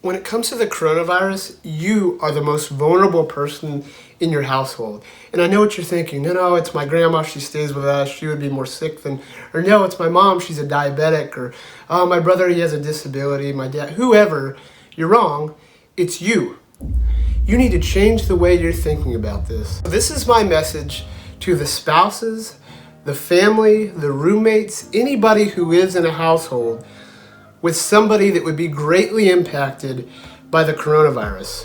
When it comes to the coronavirus, you are the most vulnerable person in your household. And I know what you're thinking. No, it's my grandma, she stays with us, she would be more sick than, or no, it's my mom, she's a diabetic, or oh, my brother, he has a disability, my dad, whoever. You're wrong. It's you. You need to change the way you're thinking about this. This is my message to the spouses, the family, the roommates, anybody who lives in a household with somebody that would be greatly impacted by the coronavirus.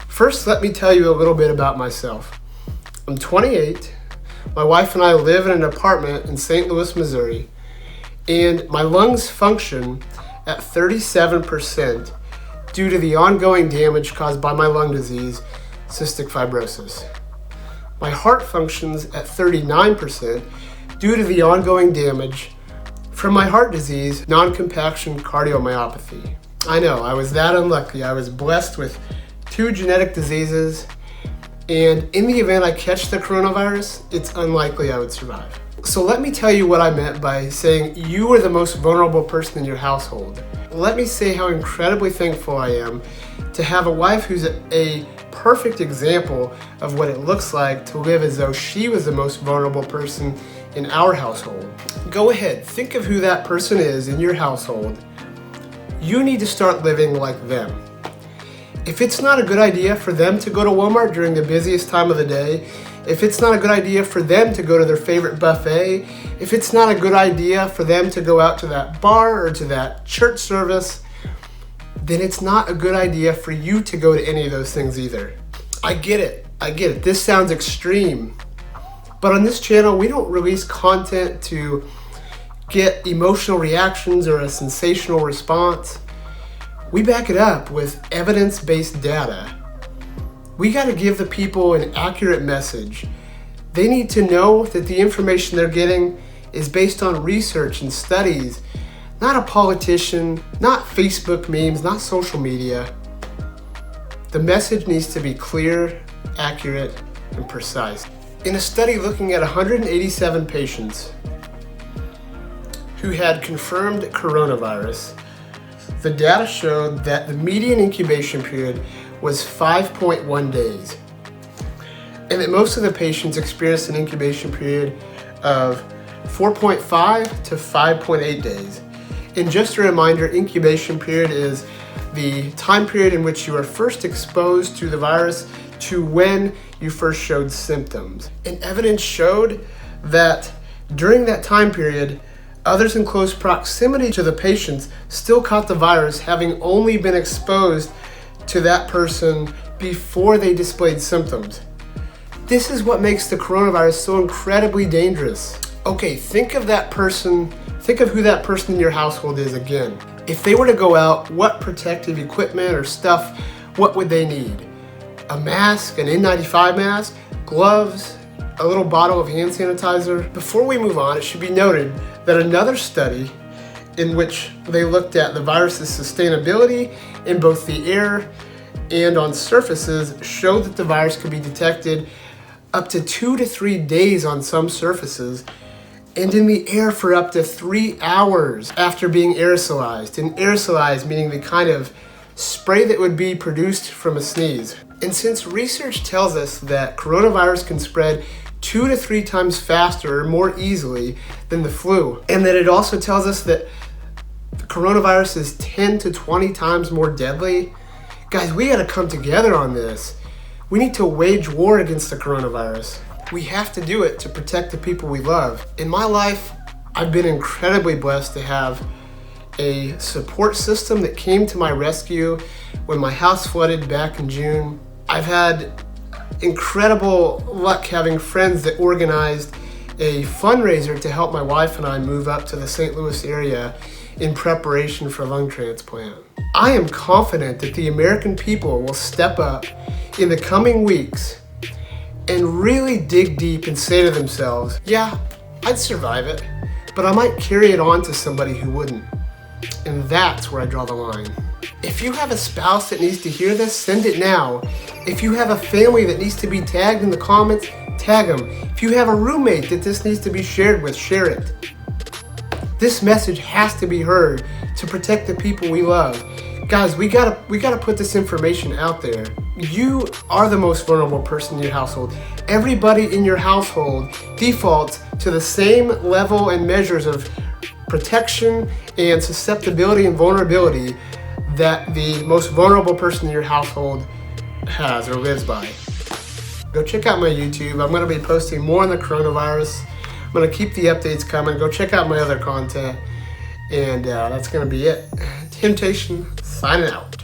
First, let me tell you a little bit about myself. I'm 28. My wife and I live in an apartment in St. Louis, Missouri, and my lungs function at 37% due to the ongoing damage caused by my lung disease, cystic fibrosis. My heart functions at 39% due to the ongoing damage from my heart disease, non-compaction cardiomyopathy. I know, I was that unlucky. I was blessed with 2 genetic diseases, and in the event I catch the coronavirus, it's unlikely I would survive. So let me tell you what I meant by saying you are the most vulnerable person in your household. Let me say how incredibly thankful I am to have a wife who's a perfect example of what it looks like to live as though she was the most vulnerable person in our household. Go ahead, think of who that person is in your household. You need to start living like them. If it's not a good idea for them to go to Walmart during the busiest time of the day, if it's not a good idea for them to go to their favorite buffet, if it's not a good idea for them to go out to that bar or to that church service, then it's not a good idea for you to go to any of those things either. I get it. This sounds extreme. But on this channel, we don't release content to get emotional reactions or a sensational response. We back it up with evidence-based data. We got to give the people an accurate message. They need to know that the information they're getting is based on research and studies, not a politician, not Facebook memes, not social media. The message needs to be clear, accurate, and precise. In a study looking at 187 patients who had confirmed coronavirus, the data showed that the median incubation period was 5.1 days, and that most of the patients experienced an incubation period of 4.5 to 5.8 days. And just a reminder, incubation period is the time period in which you are first exposed to the virus to when you first showed symptoms. And evidence showed that during that time period, others in close proximity to the patients still caught the virus, having only been exposed to that person before they displayed symptoms. This is what makes the coronavirus so incredibly dangerous. Okay, think of who that person in your household is again. If they were to go out, what protective equipment or stuff, what would they need? A mask, an N95 mask, gloves, a little bottle of hand sanitizer. Before we move on, it should be noted that another study in which they looked at the virus's sustainability in both the air and on surfaces showed that the virus could be detected up to 2 to 3 days on some surfaces, and in the air for up to 3 hours after being aerosolized. And aerosolized meaning the kind of spray that would be produced from a sneeze. And since research tells us that coronavirus can spread 2 to 3 times faster or more easily than the flu, and that it also tells us that the coronavirus is 10 to 20 times more deadly, guys, we gotta come together on this. We need to wage war against the coronavirus. We have to do it to protect the people we love. In my life, I've been incredibly blessed to have a support system that came to my rescue when my house flooded back in June. I've had incredible luck having friends that organized a fundraiser to help my wife and I move up to the St. Louis area in preparation for lung transplant. I am confident that the American people will step up in the coming weeks and really dig deep and say to themselves, yeah, I'd survive it, but I might carry it on to somebody who wouldn't. And that's where I draw the line. If you have a spouse that needs to hear this, send it now. If you have a family that needs to be tagged in the comments, tag them. If you have a roommate that this needs to be shared with, share it. This message has to be heard to protect the people we love. Guys, we gotta put this information out there. You are the most vulnerable person in your household. Everybody in your household defaults to the same level and measures of protection and susceptibility and vulnerability that the most vulnerable person in your household has or lives by. Go check out my YouTube. I'm going to be posting more on the coronavirus. I'm going to keep the updates coming. Go check out my other content. And that's going to be it. Temptation, signing out.